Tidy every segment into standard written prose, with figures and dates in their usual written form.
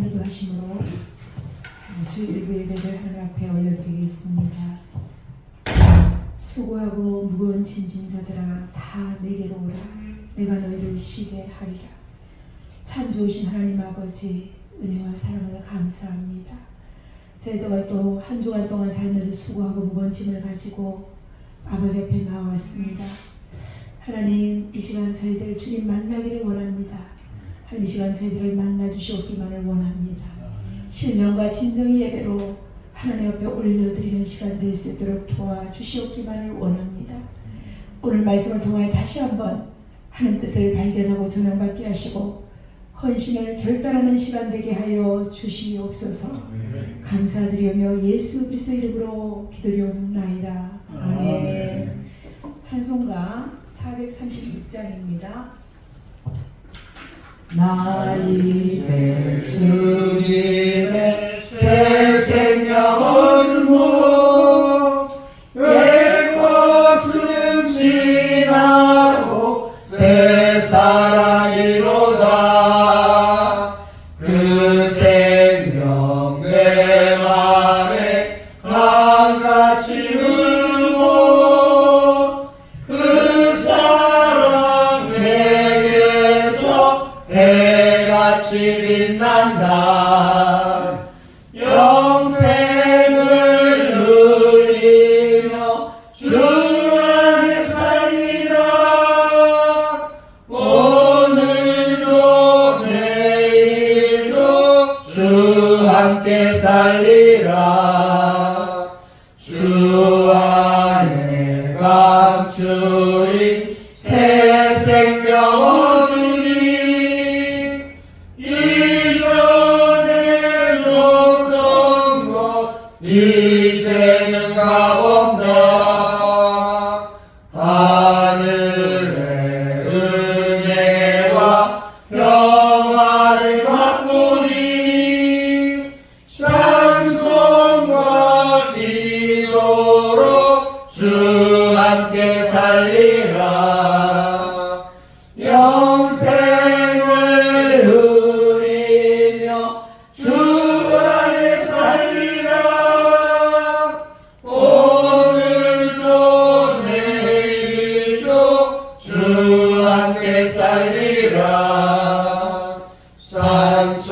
기도하심으로 주 일부 예배를 하늘 앞에 올려드리겠습니다. 수고하고 무거운 짐진 자들아 다 내게로 오라. 내가 너희를 쉬게 하리라. 참 좋으신 하나님 아버지, 은혜와 사랑을 감사합니다. 저희가 또 한 주간 동안 살면서 수고하고 무거운 짐을 가지고 아버지 앞에 나왔습니다. 하나님, 이 시간 저희들 주님 만나기를 원합니다. 하나님, 이 시간 저희들을 만나 주시옵기만을 원합니다. 신령과 진정의 예배로 하나님 앞에 올려드리는 시간 될 수 있도록 도와주시옵기만을 원합니다. 오늘 말씀을 통하여 다시 한번 하나님 뜻을 발견하고 조명받게 하시고 헌신을 결단하는 시간 되게 하여 주시옵소서. 감사드리며 예수 그리스도 이름으로 기도리옵나이다. 아멘. 찬송가 436장입니다. 나 이제 주님의 새 생명을 옛 것은 지나고 새 사랑이로다. 그 생명 내 맘에 강같이 흐르고 그 사랑 내게서 해같이 빛난다. 영생을 누리며 주 안에 살리라. 오늘도 내일도 주 함께 살리라. 주 안에 감추인 새 생명이 이전에 줬던 것 이제는 가본다. 하늘의 은혜와 평화를 맛보니 찬송과 기도로 주 함께 살리라. 영생을 누리며 주 안에 살리라. 오늘도 내일도 주 함께 살리라.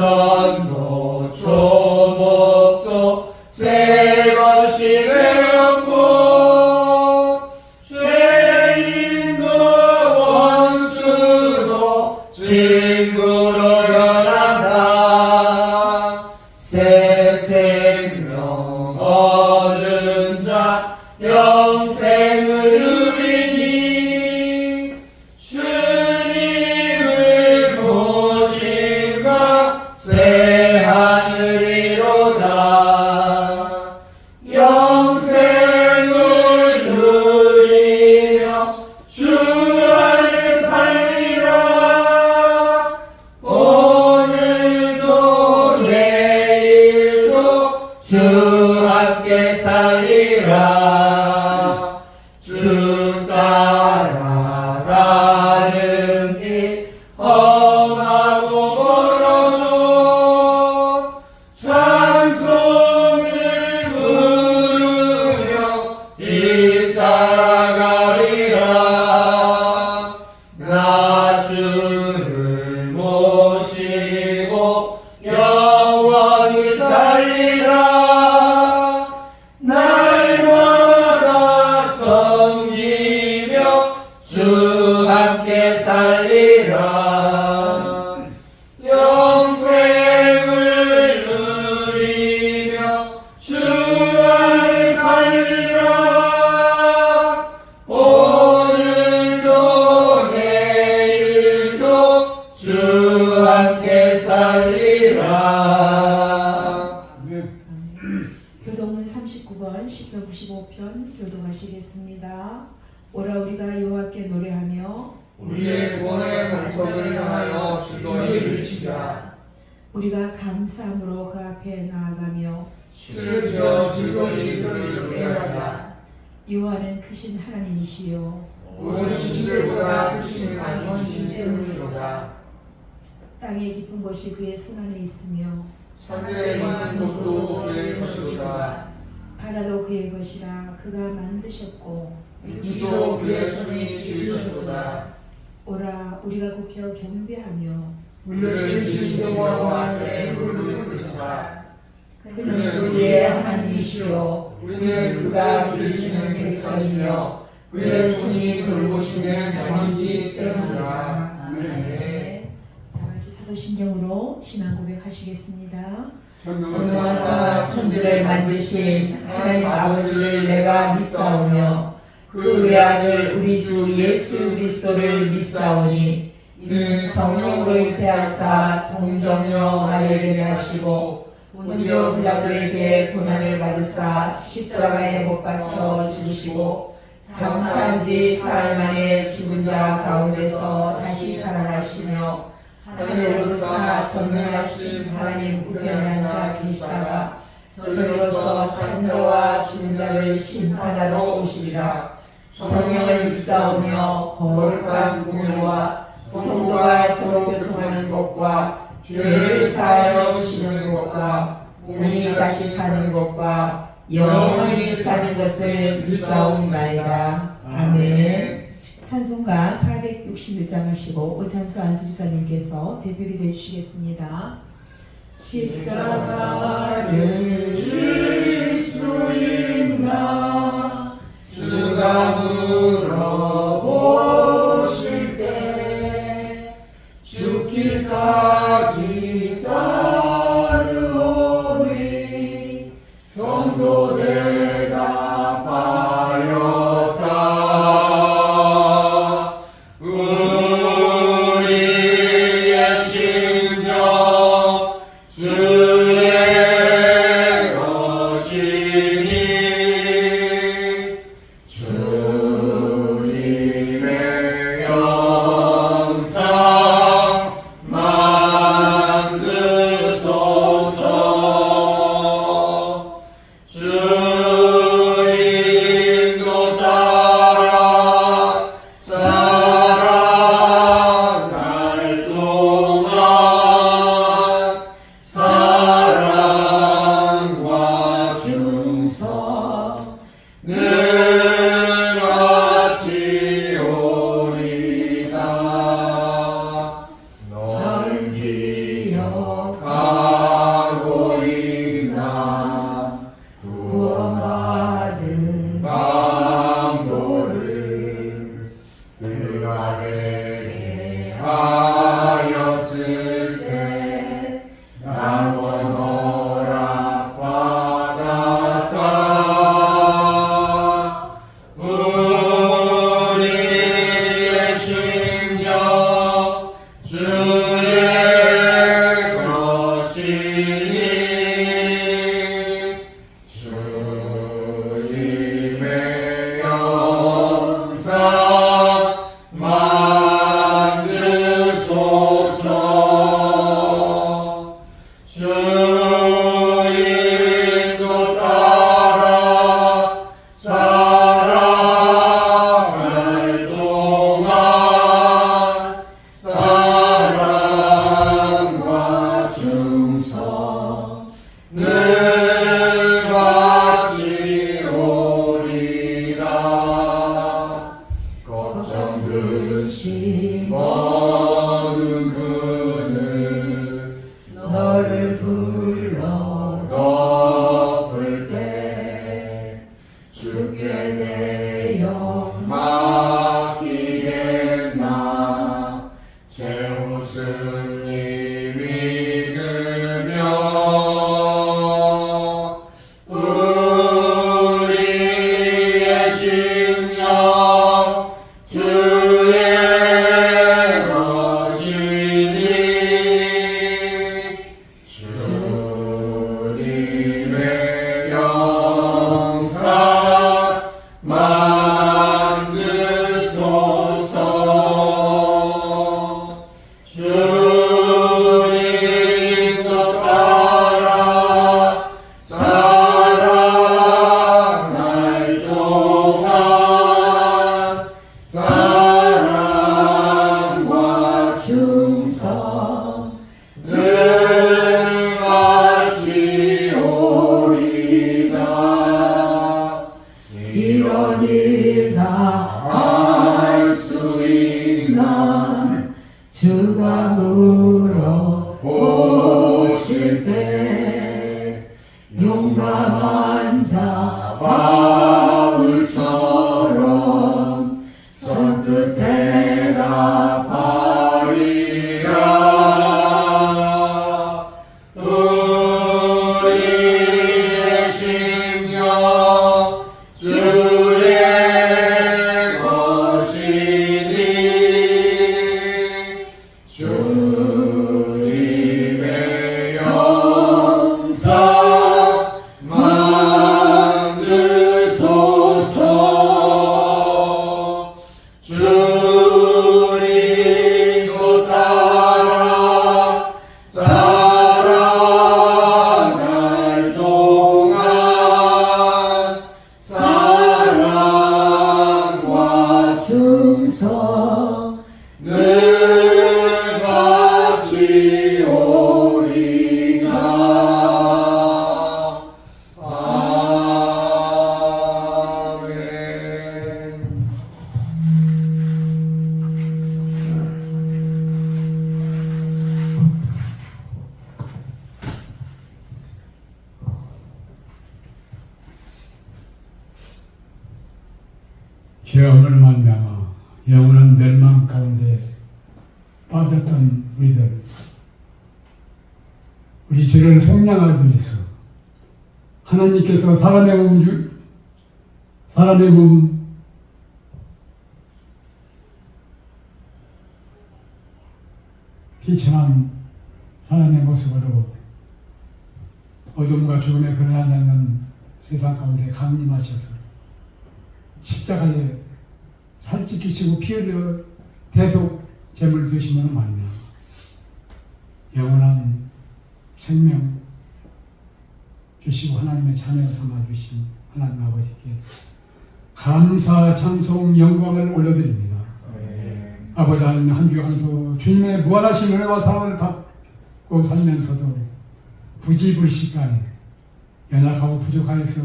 산천도 초목도 새 것이 되었고 죄인도 원수도 친구로 변한다. 새 생명 얻은 자 영생을 누리니 주님을 모신 바 새 하늘이로다. 영생을 누리며 주 안에 살리라. 오늘도 내일도 주 함께 살리라. 주 따라가는 길 험하고 멀어도 찬송을 부르며 길 따라가리라. 나 주를 모시고 영원히 살리라. 날마다 섬기며 주 함께 살리라. 영생을 누리며 주 안에 살리라. 오늘도 내일도 주 함께 살리라. 교동문 39번, 시편 95편 교동하시겠습니다. 오라 우리가 여호와께 노래하며 우리의 구원의 반석을 향하여 즐거이 외치자. 우리가 감사함으로 그 앞에 나아가며 시를 지어 즐거이 그를 노래하자. 여호와는 크신 하나님이시요 모든 신들보다 크신 아니신 때문이로다. 땅의 깊은 것이 그의 손안에 있으며 산들에 있는 곳도 그의 것이로다. 바다도 그의 것이라 그가 만드셨고 육지도 그의 손이 지으셨도다. 오라 우리가 굽혀 경배하며 물을 지으신 여호와 앞에 무릎을 꿇자. 그는 우리의 하나님이시요 우리는 그가 기르시는 백성이며 그의 손이 돌보시는 양이기 때문이다. 아멘. 다 같이 사도신경으로 신앙 고백하시겠습니다. 전능하사 천지를 만드신 하나님 아버지를 내가 믿사오며 그 외아들 우리 주 예수 그리스도를 믿사오니 이는 성령으로 잉태하사 동정녀 마리아에게 하시고 본디오 빌라도에게 고난을 받으사 십자가에 못 박혀 죽으시고 장사한 지 사흘 만에 죽은 자 가운데서 다시 살아나시며 하늘에 오르사 전능하신 하나님 우편에 앉아 계시다가 저리로서 산 자와 죽은 자를 심판하러 오시리라. 성령을 믿사오며 거룩한 공의와 성도가 서로 교통하는 것과 죄를 사하여 주시는 것과 몸이 다시 사는 것과 영원히 사는 것을 믿사옵나이다. 아멘. 찬송가 461장 하시고 오창수 안수집사님께서 대표기도 해주시겠습니다. 십자가를 질 수 있나 주가 물어보실 때 죽기까지 따르오리 성도 대답하였다. 우리의 심령 주의 것이니 주님의 영상 만드소서. 주님도 따라 살아갈 동안 사랑과 증서 늘 같이 오리다. 널 기억하고 가고 있나 구원받은 감도를 그가 내게 하였을 때 나도 허락받았다. 우리의 심령 주의 것이니 주님의 영상 만드소서. 주님도 따라 살아갈 동안 사랑과 증서 늘 같이 오리라. 걱정 근심 모든 그늘 너를 둘러 덮을 때 주께 내 영 맡기겠나. 제 웃음이 믿으며 우리의 심령 주의 것이니 주님의 영상 죄악으로 말미암아 영원한 멸망 가운데 빠졌던 우리 죄를 속량하기 위해서 하나님께서 사람의 몸 비천한 사람의 모습으로 어둠과 죽음에 그러하지 않는 세상 가운데 강림하셔서 십자가에 살찌키시고 피 흘려 대속 제물 되심으로 말미암아 영원한 생명 주시고 하나님의 자녀 삼아 주신 하나님 아버지께 감사 찬송 영광을 올려드립니다. 아버지 하나님 한 주간도 주님의 무한하신 은혜와 사랑을 받고 살면서도 부지불식간에 연약하고 부족하여서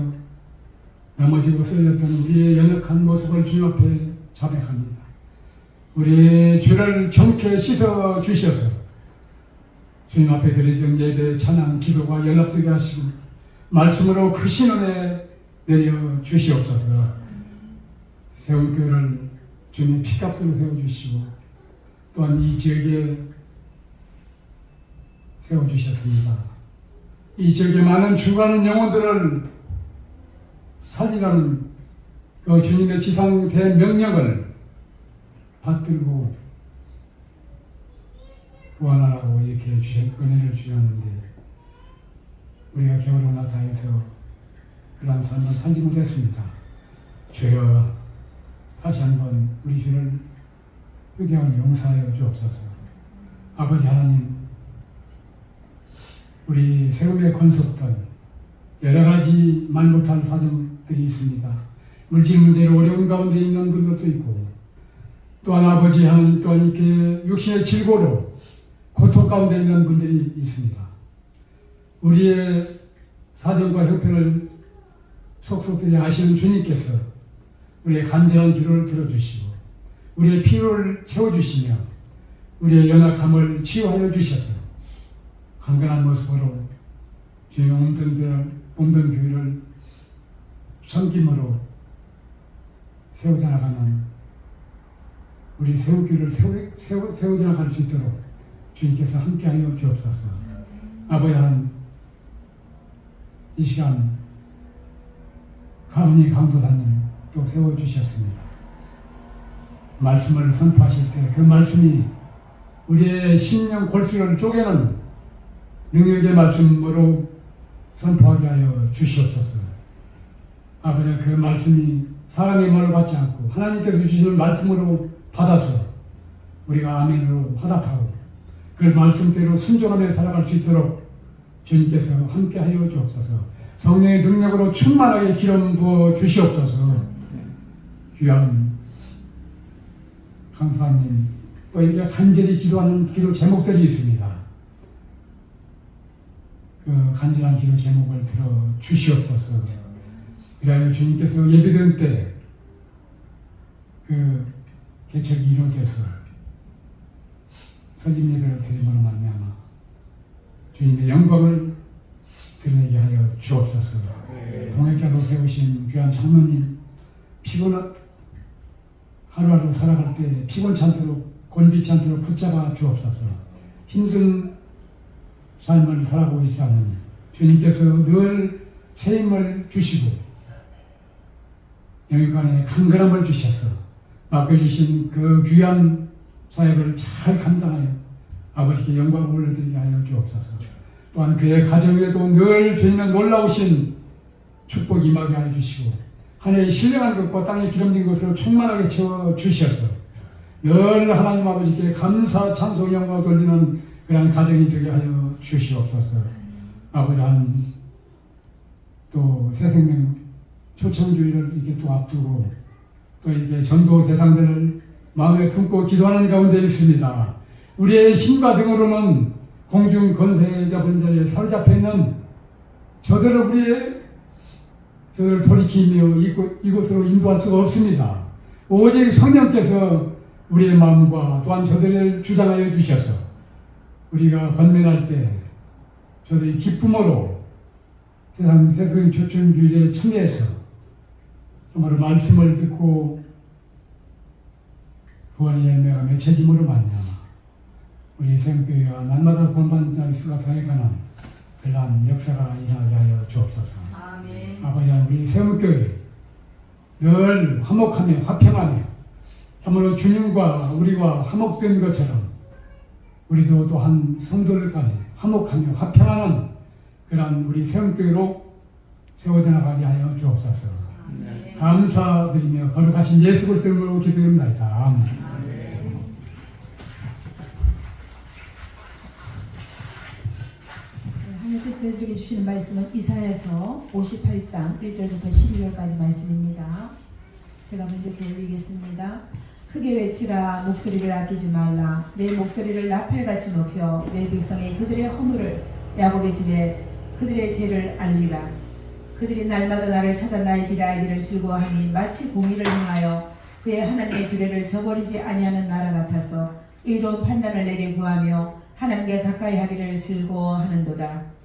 넘어지고 쓰러졌던 우리의 연약한 모습을 주님 앞에 자백합니다. 우리의 죄를 정케 씻어 주셔서 주님 앞에 드려진 예배, 찬양, 기도가 연락되게 하시고 말씀으로 그 신원에 내려 주시옵소서. 세운 교회를 주님의 피값으로 세워주시고 또한 이 지역에 세워주셨습니다. 이 지역에 많은 죽어가는 영혼들을 살리라는 그 주님의 지상 대명령을 받들고 구원하라고 이렇게 은혜를 주셨는데 우리가 겨울로 나타나서 그러한 삶을 살지 못했습니다. 주여 다시 한번 우리 죄를 회개하여 용서하여 주옵소서. 아버지 하나님, 우리 세움에 건속던 여러 가지 말 못할 사정들이 있습니다. 물질 문제로 어려운 가운데 있는 분들도 있고 또한 아버지 하나님 또한 이렇게 육신의 질고로 고통 가운데 있는 분들이 있습니다. 우리의 사정과 형편을 속속들이 아시는 주님께서 우리의 간절한 기도를 들어주시고 우리의 필요를 채워주시며 우리의 연약함을 치유하여 주셔서 강건한 모습으로 주의 몸된 교회를 섬김으로 세우자 나가는 우리 세움교회를 세우자 나갈 수 있도록 주님께서 함께하여 주옵소서. 아버지 하나님, 이 시간 가은이 강도사님 또 세워주셨습니다. 말씀을 선포하실 때 그 말씀이 우리의 심령 골수를 쪼개는 능력의 말씀으로 선포하게 하여 주시옵소서. 아버지 그 말씀이 사람의 말을 받지 않고 하나님께서 주시는 말씀으로 받아서 우리가 아멘으로 화답하고 그 말씀대로 순종하며 살아갈 수 있도록 주님께서 함께하여 주옵소서. 성령의 능력으로 충만하게 기름 부어 주시옵소서. 귀한 강사님 또 이렇게 간절히 기도하는 기도 제목들이 있습니다. 그 간절한 기도 제목을 들어 주시옵소서. 그리하여 주님께서 예비된 때 그 개척이 이루어져서 설립 예배를 드림으로 말미암아 주님의 영광을 드러내게 하여 주옵소서. 동역자로 세우신 귀한 장로님 피곤한 하루하루 살아갈 때 피곤치 않도록 곤비치 않도록 붙잡아 주옵소서. 힘든 삶을 살아가고 있사오니 주님께서 늘 새 힘을 주시고 영육간에 강건함을 주셔서 맡겨주신 그 귀한 사역을 잘 감당하여 아버지께 영광을 올려드리게 하여 주옵소서. 또한 그의 가정에도 늘 주님의 놀라우신 축복이 임하게 하여 주시고 하늘의 신령한 것과 땅에 기름진 것으로 충만하게 채워 주셔서 늘 하나님 아버지께 감사 찬송 영광을 돌리는 그런 가정이 되게 하여 주시옵소서. 아버지 하나님 또 새생명 초청주의를 이렇게 또 앞두고 또 이렇게 전도 대상자를 마음에 품고 기도하는 가운데 있습니다. 우리의 힘과 등으로는 공중 권세자 본자에 사로잡혀 있는 저들을 돌이키며 이곳으로 인도할 수가 없습니다. 오직 성령께서 우리의 마음과 또한 저들을 주장하여 주셔서 우리가 권면할 때 저들이 기쁨으로 세상 세속의 초청주의에 참여해서 정말 말씀을 듣고 구원의 열매가 맺혀짐으로 말미암아 우리 생교회가 날마다 구원받는 자의 수가 더해가는 그러한 역사가 일어나게 하여 주옵소서. 아멘. 아버지 하나님, 우리 세문교회 늘 화목하며 화평하며 참으로 주님과 우리와 화목된 것처럼 우리도 또한 성도들 간에 화목하며 화평하는 그러한 우리 세문교회로 세워져 나가게 하여 주옵소서. 아멘. 감사드리며 거룩하신 예수 그리스도 이름으로 기도드립니다. 아멘. 아멘. 하나님께서 저희들에게 주시는 말씀은 이사야서 58장 1절부터 12절까지 말씀입니다. 제가 먼저 이렇게 올리겠습니다. 크게 외치라, 목소리를 아끼지 말라. 내 목소리를 나팔같이 높여 내 백성의 그들의 허물을, 야곱의 집에 그들의 죄를 알리라. 그들이 날마다 나를 찾아 나의 길을 알기를 즐거워하니 마치 공의를 행하여 그의 하나님의 규례를 저버리지 아니하는 나라 같아서 의로운 판단을 내게 구하며 하나님께 가까이 하기를 즐거워하는도다.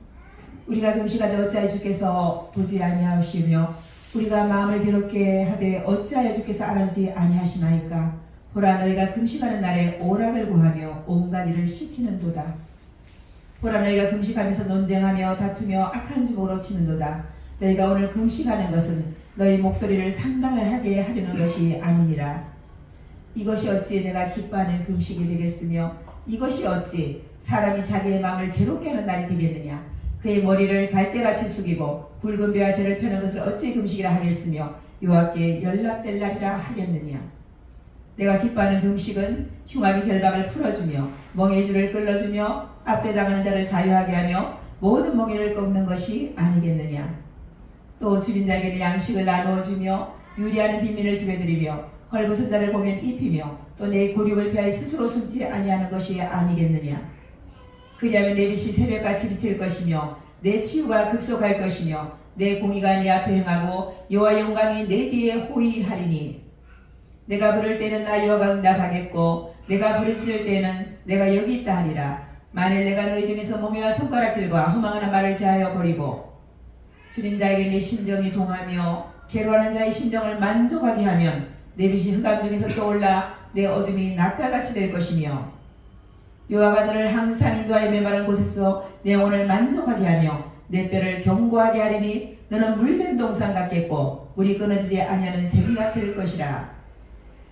우리가 금식하되 어찌하여 주께서 보지 아니하시며 우리가 마음을 괴롭게 하되 어찌하여 주께서 알아주지 아니하시나이까. 보라, 너희가 금식하는 날에 오락을 구하며 온갖 일을 시키는도다. 보라, 너희가 금식하면서 논쟁하며 다투며 악한 주먹으로 치는도다. 너희가 오늘 금식하는 것은 너희 목소리를 상당하게 하려는 것이 아니니라. 이것이 어찌 내가 기뻐하는 금식이 되겠으며 이것이 어찌 사람이 자기의 마음을 괴롭게 하는 날이 되겠느냐. 그의 머리를 갈대같이 숙이고 굵은 뼈와 죄를 펴는 것을 어찌 금식이라 하겠으며 여호와께 연락될 날이라 하겠느냐. 내가 기뻐하는 금식은 흉악의 결박을 풀어주며 멍에의 줄을 끌어주며 압제당하는 자를 자유하게 하며 모든 멍에를 꺾는 것이 아니겠느냐. 또 줄인 자에게는 양식을 나누어 주며 유리하는 빈민을 집에 들이며 헐벗은 자를 보면 입히며 또 내 곤욕을 피하여 스스로 숨지 아니하는 것이 아니겠느냐. 그리하면 내 빛이 새벽같이 비칠 것이며 내 치유가 급속할 것이며 내 공의가 네 앞에 행하고 여호와 영광이 내 뒤에 호위하리니. 내가 부를 때는 나 여호와가 응답하겠고 내가 부르짖을 때는 내가 여기 있다 하리라. 만일 내가 너희 중에서 몽에와 손가락질과 허망한 말을 제하여 버리고 줄인 자에게 내 심정이 동하며 괴로워하는 자의 심정을 만족하게 하면 내 빛이 흑암 중에서 떠올라 내 어둠이 낮과 같이 될 것이며 여호와가 너를 항상 인도하여 메마른 곳에서 내 영혼을 만족하게 하며 내 뼈를 견고하게 하리니 너는 물된 동산 같겠고 물이 끊어지지 아니하는 샘 같을 것이라.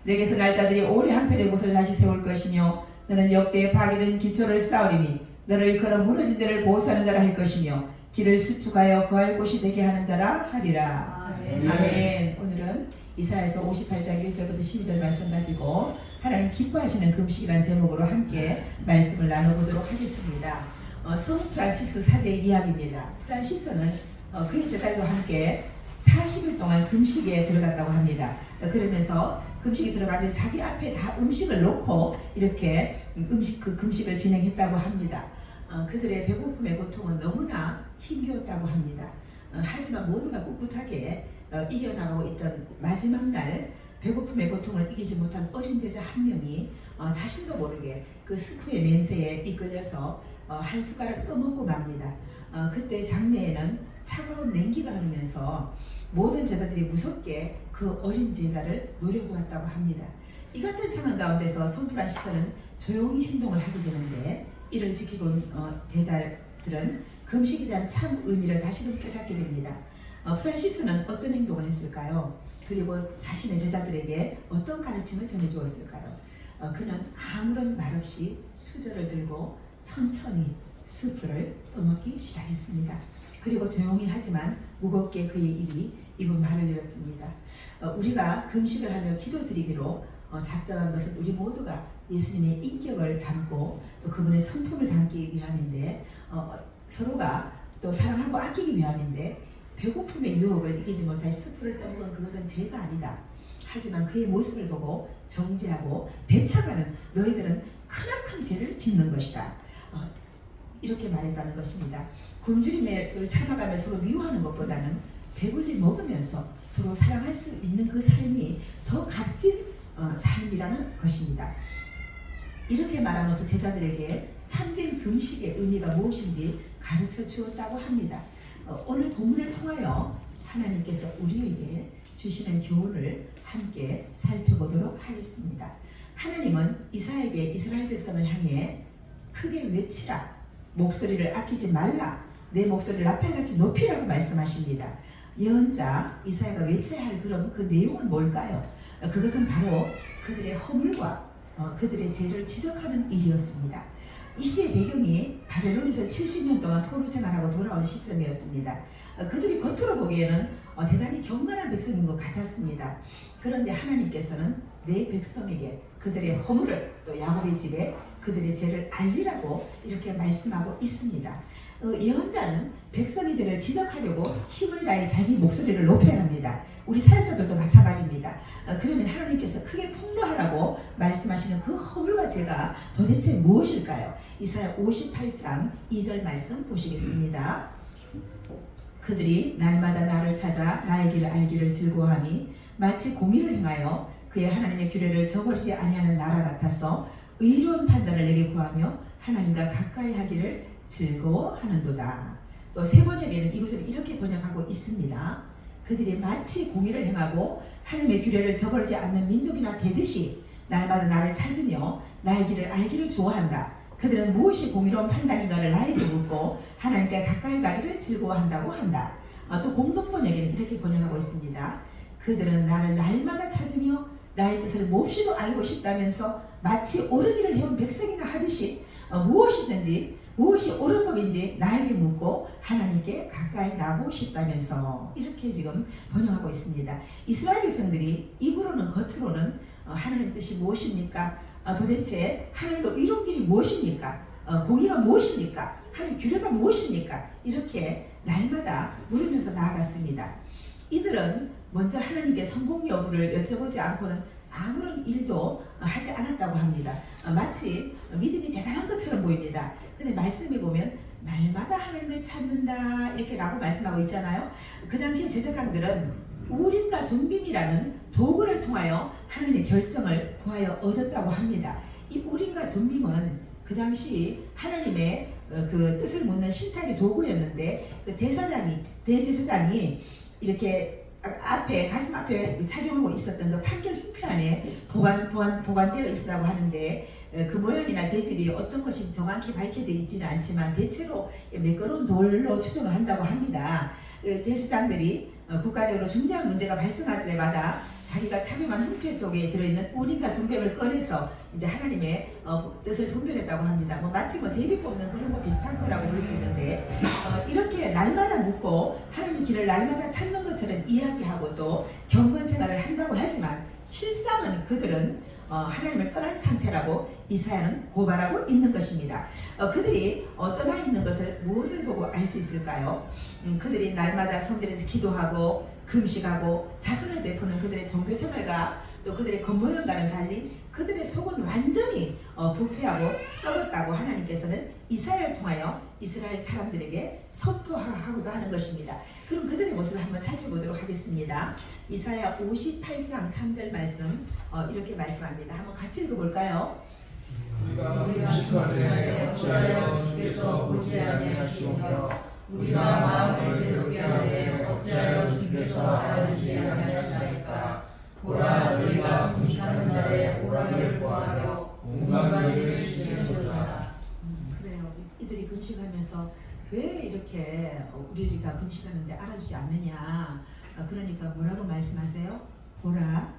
내게서 날짜들이 오래 항폐된 곳을 다시 세울 것이며 너는 역대에 파괴된 기초를 쌓으리니 너를 일컬어 무너진 데를 보호하는 자라 할 것이며 길을 수축하여 거할 곳이 되게 하는 자라 하리라. 아멘. 아멘. 오늘은 이사야서 58장 1절부터 12절 말씀 가지고 하나님 기뻐하시는 금식이라는 제목으로 함께 말씀을 나눠보도록 하겠습니다. 성 프란시스 사제의 이야기입니다. 프란시스는 그의 제자들과 함께 40일 동안 금식에 들어갔다고 합니다. 그러면서 금식에 들어가는데 자기 앞에 다 음식을 놓고 이렇게 금식을 진행했다고 합니다. 그들의 배고픔의 고통은 너무나 힘겨웠다고 합니다. 하지만 모두가 꿋꿋하게 이겨나가고 있던 마지막 날 배고픔의 고통을 이기지 못한 어린 제자 한 명이 자신도 모르게 그 스프의 냄새에 이끌려서 한 숟가락 떠먹고 맙니다. 그때 장내에는 차가운 냉기가 흐르면서 모든 제자들이 무섭게 그 어린 제자를 노려보았다고 합니다. 이 같은 상황 가운데서 성 프란시스는 조용히 행동을 하게 되는데 이를 지키본 제자들은 금식에 대한 참 의미를 다시금 깨닫게 됩니다. 프란시스는 어떤 행동을 했을까요? 그리고 자신의 제자들에게 어떤 가르침을 전해주었을까요? 그는 아무런 말 없이 수저를 들고 천천히 수프를 떠먹기 시작했습니다. 그리고 조용히 하지만 무겁게 그의 입은 말을 잃었습니다. 우리가 금식을 하며 기도드리기로 작정한 것은 우리 모두가 예수님의 인격을 담고 또 그분의 성품을 담기 위함인데 서로가 또 사랑하고 아끼기 위함인데 배고픔의 유혹을 이기지 못해 스프를 떠먹은 그것은 죄가 아니다. 하지만 그의 모습을 보고 정죄하고 배척하는 너희들은 크나큰 죄를 짓는 것이다. 이렇게 말했다는 것입니다. 굶주림을 참아가며 서로 미워하는 것보다는 배불리 먹으면서 서로 사랑할 수 있는 그 삶이 더 값진 삶이라는 것입니다. 이렇게 말하면서 제자들에게 참된 금식의 의미가 무엇인지 가르쳐 주었다고 합니다. 오늘 본문을 통하여 하나님께서 우리에게 주시는 교훈을 함께 살펴보도록 하겠습니다. 하나님은 이사야에게 이스라엘 백성을 향해 크게 외치라, 목소리를 아끼지 말라, 내 목소리를 나팔같이 높이라고 말씀하십니다. 예언자 이사야가 외쳐야 할 그 내용은 뭘까요? 그것은 바로 그들의 허물과 그들의 죄를 지적하는 일이었습니다. 이 시대의 배경이 바벨론에서 70년 동안 포로 생활하고 돌아온 시점이었습니다. 그들이 겉으로 보기에는 대단히 경건한 백성인 것 같았습니다. 그런데 하나님께서는 내 백성에게 그들의 허물을, 또 야곱의 집에 그들의 죄를 알리라고 이렇게 말씀하고 있습니다. 예언자는 백성의 죄를 지적하려고 힘을 다해 자기 목소리를 높여야 합니다. 우리 사역자들도 마찬가지입니다. 그러면 하나님께서 크게 폭로하라고 말씀하시는 그 허물과 죄가 도대체 무엇일까요? 이사야 58장 2절 말씀 보시겠습니다. 그들이 날마다 나를 찾아 나의 길을 알기를 즐거워하니 마치 공의를 행하여 그의 하나님의 규례를 저버리지 아니하는 나라 같아서 의로운 판단을 내게 구하며 하나님과 가까이 하기를 즐거워하는도다. 또 세 번역에는 이것을 이렇게 번역하고 있습니다. 그들이 마치 공의를 행하고 하나님의 규례를 저버리지 않는 민족이나 되듯이 날마다 나를 찾으며 나의 길을 알기를 좋아한다. 그들은 무엇이 공의로운 판단인가를 나에게 묻고 하나님께 가까이 가기를 즐거워한다고 한다. 또 공동번역에는 이렇게 번역하고 있습니다. 그들은 나를 날마다 찾으며 나의 뜻을 몹시도 알고 싶다면서 마치 옳은 일을 해온 백성이나 하듯이 무엇이 옳은 법인지 나에게 묻고 하나님께 가까이 나고 싶다면서 이렇게 지금 번역하고 있습니다. 이스라엘 백성들이 입으로는 겉으로는 하나님의 뜻이 무엇입니까? 도대체 하나님의 의로운 길이 무엇입니까? 공의가 무엇입니까? 하나님의 규례가 무엇입니까? 이렇게 날마다 물으면서 나아갔습니다. 이들은 먼저 하나님께 성공 여부를 여쭤보지 않고는 아무런 일도 하지 않았다고 합니다. 마치 믿음이 대단한 것처럼 보입니다. 근데 말씀에 보면 날마다 하나님을 찾는다 이렇게 라고 말씀하고 있잖아요. 그 당시 제사장들은 우림과 둠빔이라는 도구를 통하여 하나님의 결정을 구하여 얻었다고 합니다. 이 우림과 둠빔은 그 당시 하나님의 그 뜻을 묻는 신탁의 도구였는데 그 대제사장이 이렇게 가슴 앞에 착용하고 있었던 그 판결 흉표 안에 보관되어 있으라고 하는데 그 모양이나 재질이 어떤 것이 정확히 밝혀져 있지는 않지만 대체로 매끄러운 돌로 추정을 한다고 합니다. 대제사장들이 국가적으로 중대한 문제가 발생할 때마다 자기가 착용한 흉표 속에 들어있는 우림과 둠빔을 꺼내서 이제 하나님의 뜻을 분별했다고 합니다. 마치 제비 뽑는 그런 거 비슷한 거라고 볼 수 있는데 이렇게 날마다 묻고 하나님의 길을 날마다 찾는 것처럼 이야기하고 또 경건 생활을 한다고 하지만 실상은 그들은 하나님을 떠난 상태라고 이사야는 고발하고 있는 것입니다. 그들이 떠나 있는 것을 무엇을 보고 알 수 있을까요? 그들이 날마다 성전에서 기도하고 금식하고 자선을 베푸는 그들의 종교생활과 또 그들의 겉모양과는 달리 그들의 속은 완전히 부패하고 썩었다고 하나님께서는 이사야를 통하여 이스라엘 사람들에게 선포하고자 하는 것입니다. 그럼 그들의 모습을 한번 살펴보도록 하겠습니다. 이사야 58장 3절 말씀 이렇게 말씀합니다. 한번 같이 읽어볼까요? 우리가 금식하되 어찌하여 주께서 보지 아니하시오며 우리가 마음을 괴롭게 하되 어찌하여 주께서 알아주지 아니하시나이까. 보라, 너희가 금식하는 날에 오락을 구하며 온갖 일을 시키는도다. 그래요. 이들이 금식하면서 왜 이렇게 우리가 금식하는데 알아주지 않느냐. 그러니까 뭐라고 말씀하세요? 보라,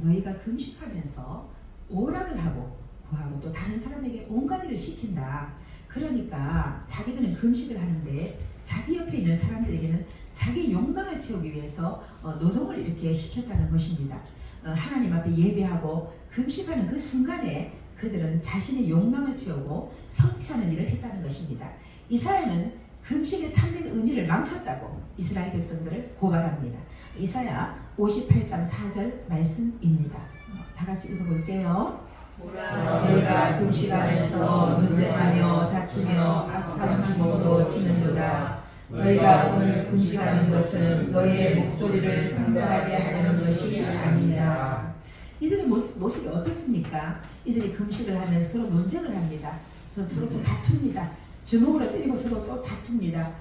너희가 금식하면서 오락을 하고 구하고 또 다른 사람에게 온갖 일을 시킨다. 그러니까 자기들은 금식을 하는데 자기 옆에 있는 사람들에게는 자기 욕망을 채우기 위해서 노동을 이렇게 시켰다는 것입니다. 하나님 앞에 예배하고 금식하는 그 순간에 그들은 자신의 욕망을 채우고 성취하는 일을 했다는 것입니다. 이사야는 금식의 참된 의미를 망쳤다고 이스라엘 백성들을 고발합니다. 이사야 58장 4절 말씀입니다. 다 같이 읽어볼게요. 너희가 금식하면서 논쟁하며 다투며 악한 지목으로 지는도다. 너희가 오늘 금식하는 것은 너희의 목소리를 상달하게 하려는 것이 아니니라. 이들의 모습이 어떻습니까? 이들이 금식을 하면서 서로 논쟁을 합니다. 서로 또 다툽니다. 주먹으로 때리고 서로 또 다툽니다.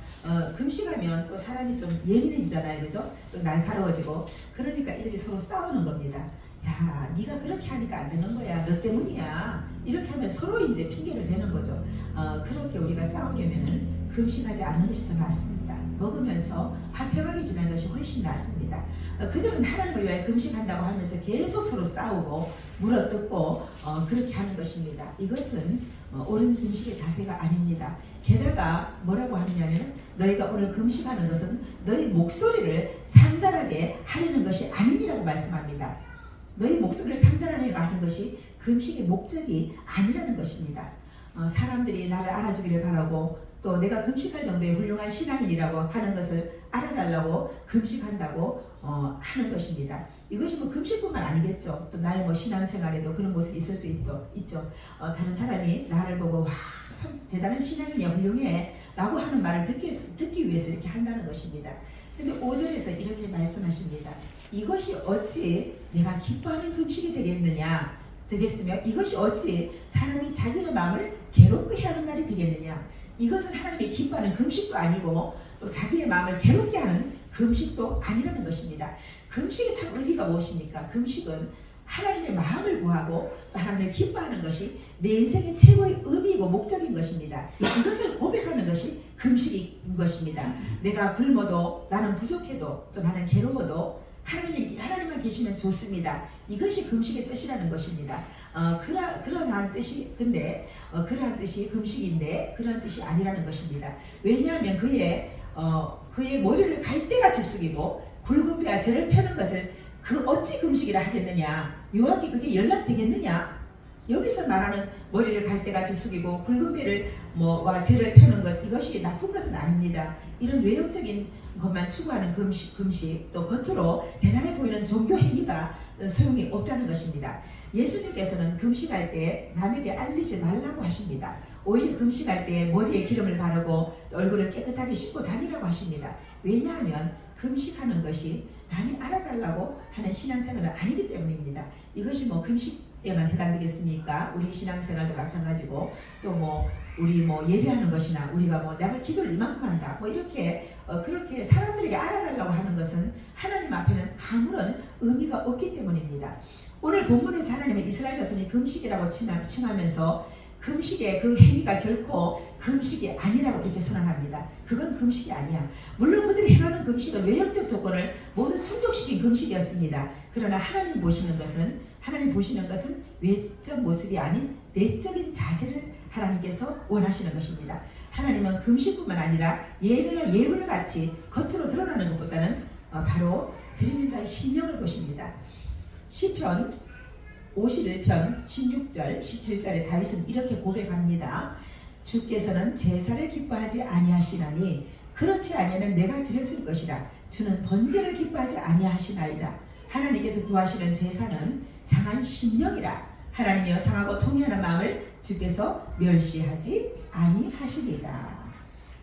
금식하면 또 사람이 좀 예민해지잖아요, 그죠? 또 날카로워지고. 그러니까 이들이 서로 싸우는 겁니다. 야, 네가 그렇게 하니까 안 되는 거야. 너 때문이야. 이렇게 하면 서로 이제 핑계를 대는 거죠. 그렇게 우리가 싸우려면은 금식하지 않는 것이 더 낫습니다. 먹으면서 화평하게 지내는 것이 훨씬 낫습니다. 그들은 하나님을 위해 금식한다고 하면서 계속 서로 싸우고 물어뜯고 그렇게 하는 것입니다. 이것은 옳은 금식의 자세가 아닙니다. 게다가 뭐라고 하느냐면 너희가 오늘 금식하는 것은 너희 목소리를 상달하게 하려는 것이 아니니라고 말씀합니다. 너희 목소리를 상달하게 하는 것이 금식의 목적이 아니라는 것입니다. 사람들이 나를 알아주기를 바라고 또 내가 금식할 정도의 훌륭한 신앙인이라고 하는 것을 알아달라고 금식한다고 하는 것입니다. 이것이 뭐 금식뿐만 아니겠죠. 또 나의 뭐 신앙생활에도 그런 모습이 있을 수 있죠. 다른 사람이 나를 보고 와, 참 대단한 신앙이야, 훌륭해 라고 하는 말을 듣기 위해서 이렇게 한다는 것입니다. 근데 5절에서 이렇게 말씀하십니다. 이것이 어찌 내가 기뻐하는 금식이 되겠으며 이것이 어찌 사람이 자기의 마음을 괴롭게 하는 날이 되겠느냐. 이것은 하나님이 기뻐하는 금식도 아니고 또 자기의 마음을 괴롭게 하는 금식도 아니라는 것입니다. 금식의 참 의미가 무엇입니까? 금식은 하나님의 마음을 구하고 또 하나님을 기뻐하는 것이 내 인생의 최고의 의미이고 목적인 것입니다. 이것을 고백하는 것이 금식인 것입니다. 내가 굶어도 나는 부족해도 또 나는 괴로워도 하나님만 계시면 좋습니다. 이것이 금식의 뜻이라는 것입니다. 그러한 뜻이 그러한 뜻이 금식인데 그러한 뜻이 아니라는 것입니다. 왜냐하면 그의 머리를 갈대같이 숙이고 굵은 배와 죄를 펴는 것을 그 어찌 금식이라 하겠느냐. 요한께 그게 연락되겠느냐. 여기서 말하는 머리를 갈대같이 숙이고 굵은 배를 와 죄를 펴는 것, 이것이 나쁜 것은 아닙니다. 이런 외형적인 것만 추구하는 금식 또 겉으로 대단해 보이는 종교 행위가 소용이 없다는 것입니다. 예수님께서는 금식할 때 남에게 알리지 말라고 하십니다. 오히려 금식할 때 머리에 기름을 바르고 얼굴을 깨끗하게 씻고 다니라고 하십니다. 왜냐하면 금식하는 것이 남이 알아달라고 하는 신앙생활은 아니기 때문입니다. 이것이 금식에만 해당되겠습니까? 우리 신앙생활도 마찬가지고 또 우리 예배하는 것이나 우리가 내가 기도를 이만큼 한다 이렇게 그렇게 사람들에게 알아달라고 하는 것은 하나님 앞에는 아무런 의미가 없기 때문입니다. 오늘 본문에서 하나님은 이스라엘 자손이 금식이라고 칭하면서 금식의 그 행위가 결코 금식이 아니라고 이렇게 선언합니다. 그건 금식이 아니야. 물론 그들이 행하는 금식은 외형적 조건을 모두 충족시킨 금식이었습니다. 그러나 하나님 보시는 것은 외적 모습이 아닌 내적인 자세를 하나님께서 원하시는 것입니다. 하나님은 금식뿐만 아니라 예배나 예물을 같이 겉으로 드러나는 것보다는 바로 드리는 자의 심령을 보십니다. 시편 51편 16절 17절에 다윗은 이렇게 고백합니다. 주께서는 제사를 기뻐하지 아니하시나니 그렇지 아니하면 내가 드렸을 것이라. 주는 번제를 기뻐하지 아니하시나이다. 하나님께서 구하시는 제사는 상한 심령이라. 하나님이여 상하고 통회하는 마음을 주께서 멸시하지 아니하시리다.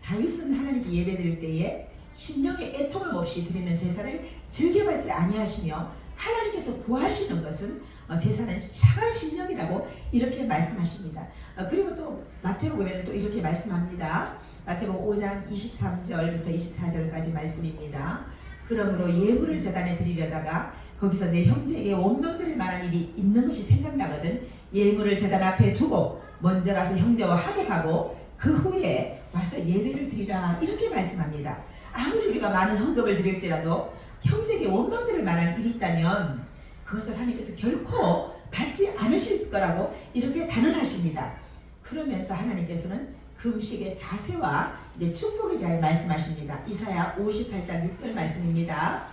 다윗은 하나님께 예배드릴 때에 심령의 애통함 없이 드리는 제사를 즐겨받지 아니하시며 하나님께서 구하시는 것은 제사는 상한 심령이라고 이렇게 말씀하십니다. 그리고 또 마태복음에는 또 이렇게 말씀합니다. 마태복음 5장 23절부터 24절까지 말씀입니다. 그러므로 예물을 제단에 드리려다가 거기서 내 형제에게 원망드릴 만한 일이 있는 것이 생각나거든 예물을 제단 앞에 두고 먼저 가서 형제와 화목하고 그 후에 와서 예배를 드리라 이렇게 말씀합니다. 아무리 우리가 많은 헌금을 드릴지라도 형제에게 원망드릴 만한 일이 있다면 그것을 하나님께서 결코 받지 않으실 거라고 이렇게 단언하십니다. 그러면서 하나님께서는 금식의 자세와 이제 축복에 대해 말씀하십니다. 이사야 58장 6절 말씀입니다.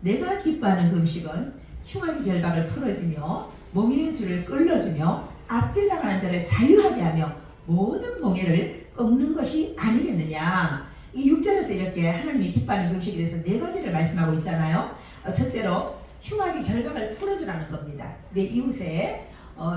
내가 기뻐하는 금식은 흉악의 결박을 풀어주며 몽해의 줄을 끌어주며 압제당하는 자를 자유하게 하며 모든 몽해를 꺾는 것이 아니겠느냐. 이 6절에서 이렇게 하나님이 기뻐하는 금식에 대해서 4가지를 말씀하고 있잖아요. 첫째로 흉악의 결박을 풀어주라는 겁니다. 내 이웃에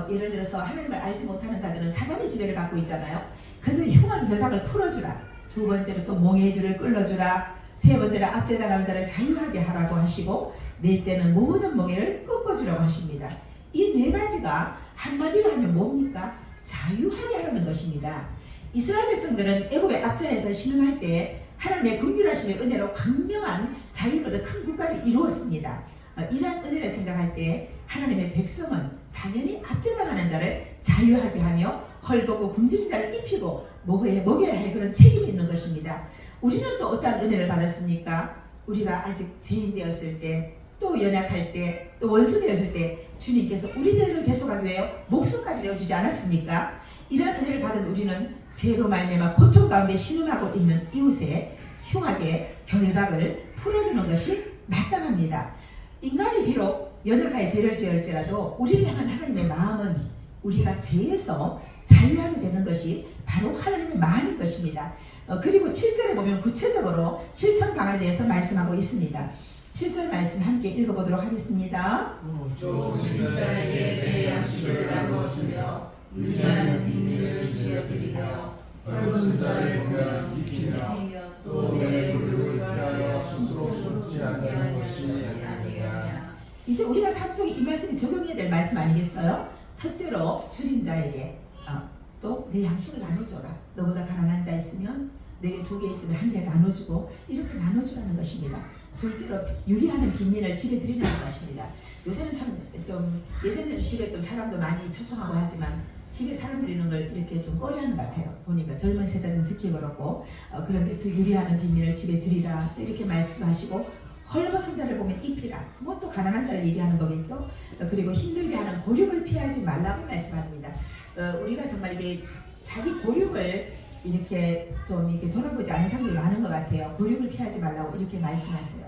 예를 들어서 하나님을 알지 못하는 자들은 사단의 지배를 받고 있잖아요. 그들 흉악의 결박을 풀어주라. 두 번째로 또 몽해의 줄을 끌어주라. 세 번째로 압제당하는 자를 자유하게 하라고 하시고 넷째는 모든 몽해를 꺾어주라고 하십니다. 이 4가지가 한마디로 하면 뭡니까? 자유하게 하라는 것입니다. 이스라엘 백성들은 애굽의 압제에서 신음할 때 하나님의 긍휼하심의 은혜로 광명한 자유로도 큰 국가를 이루었습니다. 이러한 은혜를 생각할 때 하나님의 백성은 당연히 압제당하는 자를 자유하게 하며 헐벗고 굶주린 자를 입히고 먹여야 할 그런 책임이 있는 것입니다. 우리는 또 어떠한 은혜를 받았습니까? 우리가 아직 죄인 되었을 때, 또 연약할 때, 또 원수 되었을 때 주님께서 우리들을 대속하기 위하여 목숨까지 내어주지 않았습니까? 이러한 은혜를 받은 우리는 죄로 말미암아 고통 가운데 신음하고 있는 이웃의 흉하게 결박을 풀어주는 것이 마땅합니다. 인간이 비록 연약하여 죄를 지을지라도 우리를 향한 하나님의 마음은 우리가 죄에서 자유하게 되는 것이 바로 하나님의 마음인 것입니다. 그리고 7절에 보면 구체적으로 실천 방안에 대해서 말씀하고 있습니다. 7절 말씀 함께 읽어보도록 하겠습니다. 또 주인자에게 내 양식을 나누어 주며 위하는 빈민을 지어드리며 헐벗은 자를 보면 입히며 또 내 굴을 피하여 스스로 숨지 않게 하는 것이 아니냐. 이제 우리가 삶 속에 이 말씀이 적용해야 될 말씀 아니겠어요? 첫째로 주인 자에게 또 내 양식을 나눠줘라. 너보다 가난한 자 있으면 내게 2개 있으면 1개 나눠주고 이렇게 나눠주라는 것입니다. 둘째로 유리하는 빈민을 집에 들이라는 것입니다. 요새는 참 좀 예전에는 집에 좀 사람도 많이 초청하고 하지만 집에 사람 들이는 걸 이렇게 좀 꺼려하는 것 같아요. 보니까 젊은 세대는 듣기 그렇고 그런데 또 유리하는 빈민을 집에 들이라 또 이렇게 말씀하시고 헐벗은 자를 보면 입히라. 뭐 또 가난한 자를 얘기하는 거겠죠. 그리고 힘들게 하는 고륙을 피하지 말라고 말씀합니다. 우리가 정말 이게 자기 고륙을 이렇게 좀 이렇게 돌아보지 않는 사람들이 많은 것 같아요. 고륙을 피하지 말라고 이렇게 말씀하세요.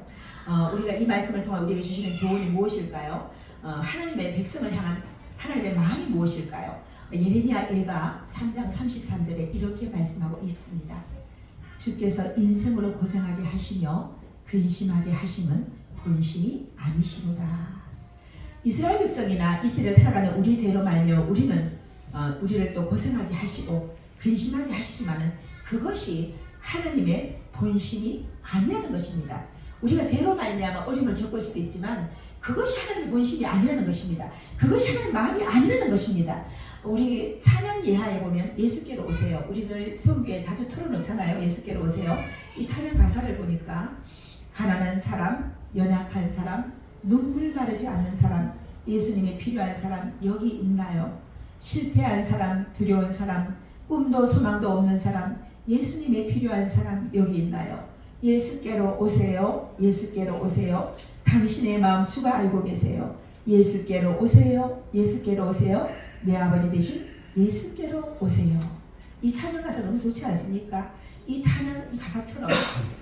우리가 이 말씀을 통해 우리에게 주시는 교훈이 무엇일까요? 하나님의 백성을 향한 하나님의 마음이 무엇일까요? 예레미야 애가 3장 33절에 이렇게 말씀하고 있습니다. 주께서 인생으로 고생하게 하시며 근심하게 하심은 본심이 아니시로다. 이스라엘 백성이나 이스라엘 살아가는 우리 죄로 말미암아 우리를 또 고생하게 하시고 근심하게 하시지만은 그것이 하나님의 본심이 아니라는 것입니다. 우리가 죄로 말미암아 어려움을 겪을 수도 있지만 그것이 하나님의 본심이 아니라는 것입니다. 그것이 하나님의 마음이 아니라는 것입니다. 우리 찬양 예하에 보면 예수께로 오세요. 우리를 세운교회에 자주 틀어놓잖아요. 예수께로 오세요. 이 찬양 가사를 보니까 가난한 사람, 연약한 사람, 눈물 마르지 않는 사람, 예수님이 필요한 사람 여기 있나요? 실패한 사람, 두려운 사람, 꿈도 소망도 없는 사람, 예수님이 필요한 사람 여기 있나요? 예수께로 오세요. 예수께로 오세요. 당신의 마음 주가 알고 계세요. 예수께로 오세요. 예수께로 오세요. 내 아버지 되신 예수께로 오세요. 이 찬양 가사 너무 좋지 않습니까? 이 찬양 가사처럼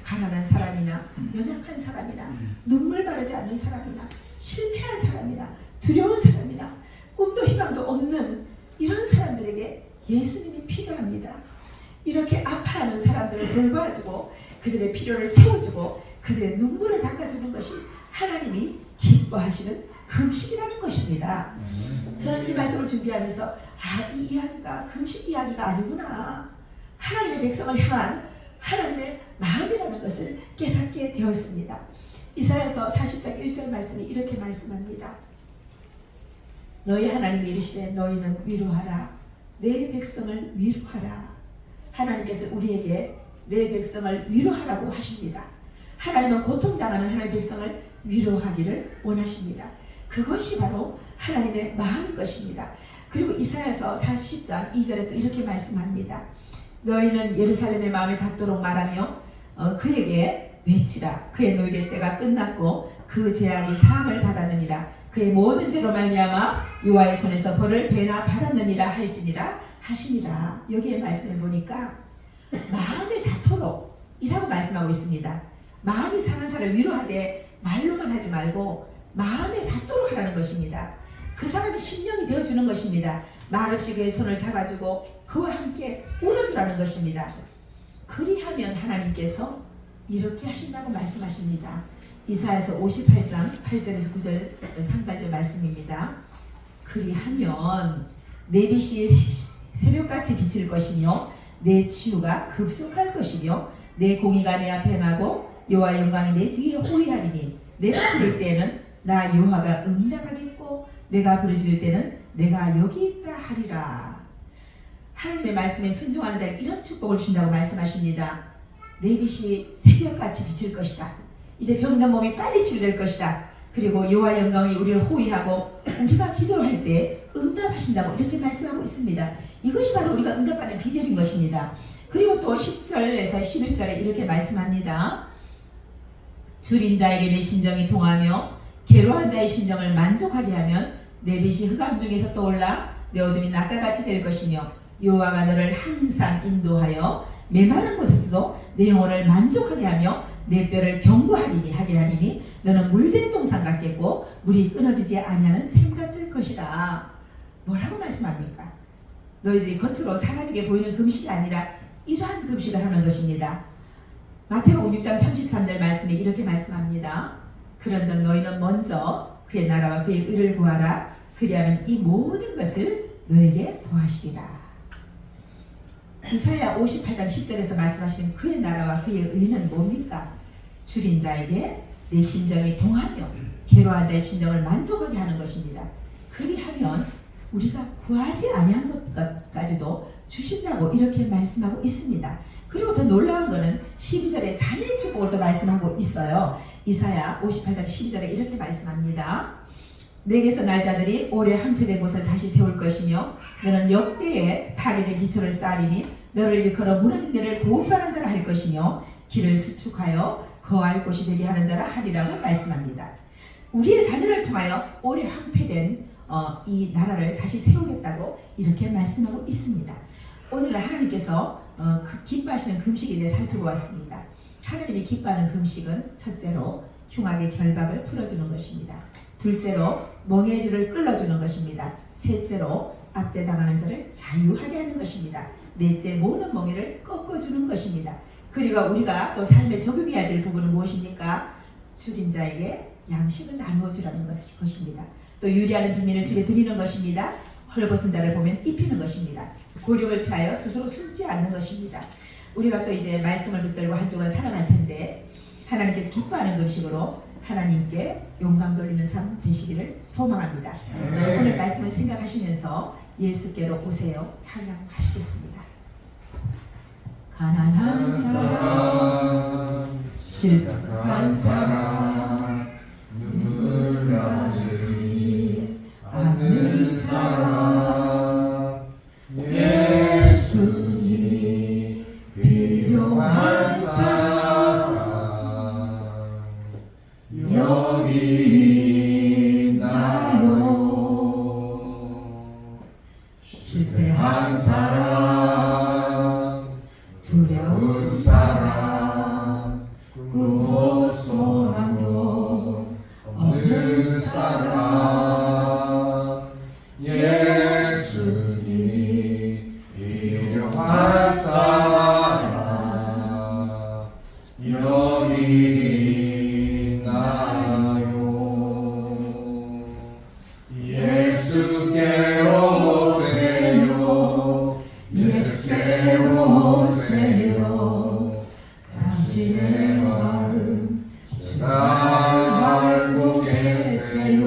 가난한 사람이나 연약한 사람이나 눈물 바르지 않는 사람이나 실패한 사람이나 두려운 사람이나 꿈도 희망도 없는 이런 사람들에게 예수님이 필요합니다. 이렇게 아파하는 사람들을 돌봐주고 그들의 필요를 채워주고 그들의 눈물을 닦아주는 것이 하나님이 기뻐하시는 금식이라는 것입니다. 저는 이 말씀을 준비하면서 이 이야기가 금식 이야기가 아니구나. 하나님의 백성을 향한 하나님의 마음이라는 것을 깨닫게 되었습니다. 이사야서 40장 1절 말씀이 이렇게 말씀합니다. 너희 하나님이 이르시되 너희는 위로하라. 내 백성을 위로하라. 하나님께서 우리에게 내 백성을 위로하라고 하십니다. 하나님은 고통당하는 하나님의 백성을 위로하기를 원하십니다. 그것이 바로 하나님의 마음인 것입니다. 그리고 이사야서 40장 2절에 또 이렇게 말씀합니다. 너희는 예루살렘의 마음이 닿도록 말하며 그에게 외치라. 그의 노예 때가 끝났고 그 재앙이 사함을 받았느니라. 그의 모든 죄로 말미암아 여호와의 손에서 벌을 배나 받았느니라 할지니라 하시니라. 여기에 말씀을 보니까 마음이 닿도록 이라고 말씀하고 있습니다. 마음이 상한 사람을 위로하되 말로만 하지 말고 마음에 닿도록 하라는 것입니다. 그 사람이 심령이 되어주는 것입니다. 말없이 그의 손을 잡아주고 그와 함께 울어주라는 것입니다. 그리하면 하나님께서 이렇게 하신다고 말씀하십니다. 이사야서 58장 8절에서 9절 상반절 말씀입니다. 그리하면 내 빛이 새벽같이 비칠 것이며 내 치유가 급속할 것이며 내 공의가 내 앞에 나고 여호와의 영광이 내 뒤에 호위하리니 내가 부를 때는 나 여호와가 응답하겠고 내가 부르짖을 때는 내가 여기 있다 하리라. 하나님의 말씀에 순종하는 자에게 이런 축복을 주신다고 말씀하십니다. 내 빛이 새벽같이 비칠 것이다. 이제 병든 몸이 빨리 치료될 것이다. 그리고 여호와 영광이 우리를 호위하고 우리가 기도를 할 때 응답하신다고 이렇게 말씀하고 있습니다. 이것이 바로 우리가 응답하는 비결인 것입니다. 그리고 또 10절에서 11절에 이렇게 말씀합니다. 줄인 자에게 내 심정이 동하며 괴로운 자의 심정을 만족하게 하면 내 빛이 흑암 중에서 떠올라 내 어둠이 낮과 같이 될 것이며 여호와가 너를 항상 인도하여 메마른 곳에서도 내 영혼을 만족하게 하며 내 뼈를 견고하리니 하게 하리니 너는 물된 동산 같겠고 물이 끊어지지 아니하는 샘 같을 것이라. 뭐라고 말씀합니까? 너희들이 겉으로 사람에게 보이는 금식이 아니라 이러한 금식을 하는 것입니다. 마태복음 6장 33절 말씀에 이렇게 말씀합니다. 그런즉 너희는 먼저 그의 나라와 그의 의를 구하라. 그리하면 이 모든 것을 너에게 더하시리라. 이사야 58장 10절에서 말씀하시는 그의 나라와 그의 의는 뭡니까? 줄인 자에게 내 심정이 동하며 괴로운 자의 심정을 만족하게 하는 것입니다. 그리하면 우리가 구하지 아니한 것까지도 주신다고 이렇게 말씀하고 있습니다. 그리고 더 놀라운 것은 12절에 자녀의 축복을 또 말씀하고 있어요. 이사야 58장 12절에 이렇게 말씀합니다. 내게서 날 자들이 오래 항폐된 곳을 다시 세울 것이며 너는 역대에 파괴된 기초를 쌓으리니 너를 일컬어 무너진 데를 보수하는 자라 할 것이며 길을 수축하여 거할 곳이 되게 하는 자라 하리라고 말씀합니다. 우리의 자녀를 통하여 오래 항폐된 이 나라를 다시 세우겠다고 이렇게 말씀하고 있습니다. 오늘 하나님께서 기뻐하시는 금식에 대해 살펴보았습니다. 하나님이 기뻐하는 금식은 첫째로 흉악의 결박을 풀어주는 것입니다. 둘째로 멍에의 줄을 끌어주는 것입니다. 셋째로 압제당하는 자를 자유하게 하는 것입니다. 넷째 모든 멍에를 꺾어주는 것입니다. 그리고 우리가 또 삶에 적용해야 될 부분은 무엇입니까? 줄인 자에게 양식을 나누어 주라는 것입니다. 또 유리하는 빈민을 집에 드리는 것입니다. 헐벗은 자를 보면 입히는 것입니다. 고령을 피하여 스스로 숨지 않는 것입니다. 우리가 또 이제 말씀을 붙들고 한 주간 살아갈 텐데 하나님께서 기뻐하는 금식으로 하나님께 영광 돌리는 삶 되시기를 소망합니다. 오늘 말씀을 생각하시면서 예수께로 오세요. 찬양하시겠습니다. 가난한 사람, 실패한 사람, 눈물 나지 않는 사람, 예수님이 필요한 사람 여기 있나요? 실패한 사람, 두려운 사람, 꿈도 소망도 없는 사람, 예수님이 필요한 사람 여기 있나요? 예수께로 오세요. 예수께로 오세요. 당신의 마음 잘 알고 계세요.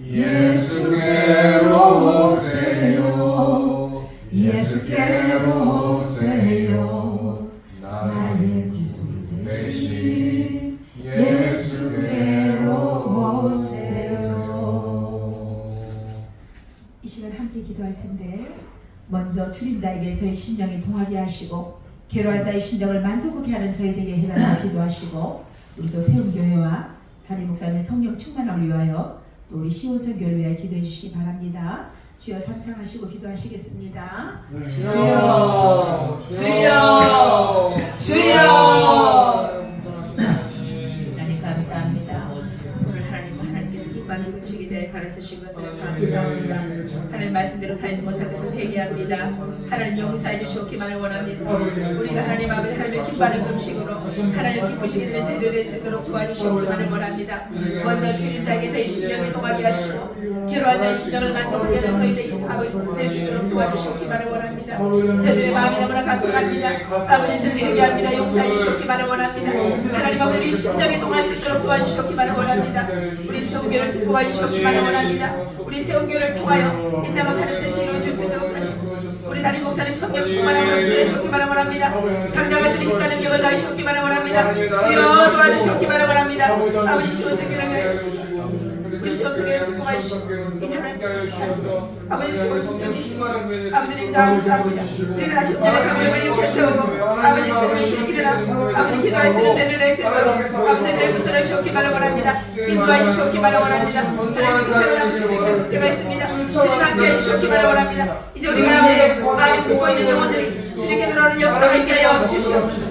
예수께로 오세요. 예수께로 오세요. 나의 구주 되신 예수께로 오세요. 이 시간 함께 기도할 텐데 먼저 줄인 자에게 저희 심령이 동하게 하시고 괴로운 자의 심령을 만족하게 하는 저희에게 해달라고 기도하시고 우리 또 세움교회와 담임 목사님의 성령 충만함을 위하여 또 우리 시온선교를 위하여 기도해 주시기 바랍니다. 주여 삼창하시고 기도하시겠습니다. 주여, 주여, 주여. 하나님 감사합니다. 오늘 하나님께서 기뻐하는 금식에 대해 가르쳐주신 것을 감사합니다. 하나님 말씀대로 살지 못한 것을 회개합니다. 하나님 용서해 주시옵기만을 원합니다. 우리가 하나님 아버지 하나님의 기뻐하는 금식으로 하나님 기쁘시게 되는 저희들 될 수 있도록 도와주시옵기만을 원합니다. 먼저 주인 자에게 저희 심령을 동하게 하시고 괴로운 자의 심령을 만족하게 하는 저희들 아버지 될 수 있도록 도와주시옵기만을 원합니다. 저희들의 마음이 너무나 간절합니다. 아버지 저를 회개합니다. 용서해 주시옵기만을 원합니다. 하나님 아버지 우리 심령이 동할 수 있도록 도와주시옵기만을 원합니다. 우리 성교를 축복하여 주시기만을 원합니다. 우리 세운교를 통하여 이 땅을 다른 뜻이 이루어질 수 있도록 하시고 우리 담임 목사님 성령 충만함으로 붙들어 주시기만을 원합니다. 강력하신 힘과 능력을 가해 주시기만을 원합니다. 주여 도와주시기만을 원합니다. 아버지 시온세계를 위해 우리 시온세계를 축복하여 주시고 이제 하나님 아버지 세워주시니 아버지님 감사합니다. 우리가 다시 운명의 가문을 이렇게 세우고 아버지 세우는 일어나 아버지 기도할 수 있는 자들을 세우고 아버지들을 붙들어 주시기만을 원합니다. 인도하여 주시기만을 원합니다. 하나님 세상에 남은 생명 축제가 있습니다. 주님 함께해 주시기만을 원합니다. 이제 우리 가운데 마음이 굽고 있는 영혼들이 주님께 들어오는 역사가 있게 하여 주시옵소서.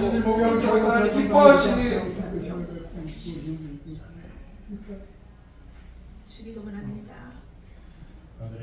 주기도 원합니다.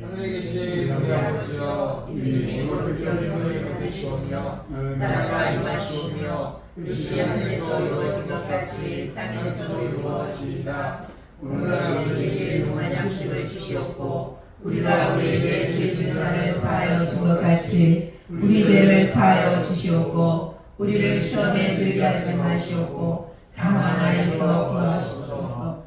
하늘에 계신 우리 아버지여 이름이 거룩히 여기시오며 나라가 임하시오며 뜻이 하늘에서 이루어진 것 같이 땅에서도 이루어지이다. 오늘날 우리에게 용할 양식을 주시옵고 우리가 우리에게 죄 지은 자를 사하여 준 것 같이 우리 죄를 사하여 주시옵고 우리를 시험에 들게 하지 마시옵고 다만 악에서 구하시옵소서.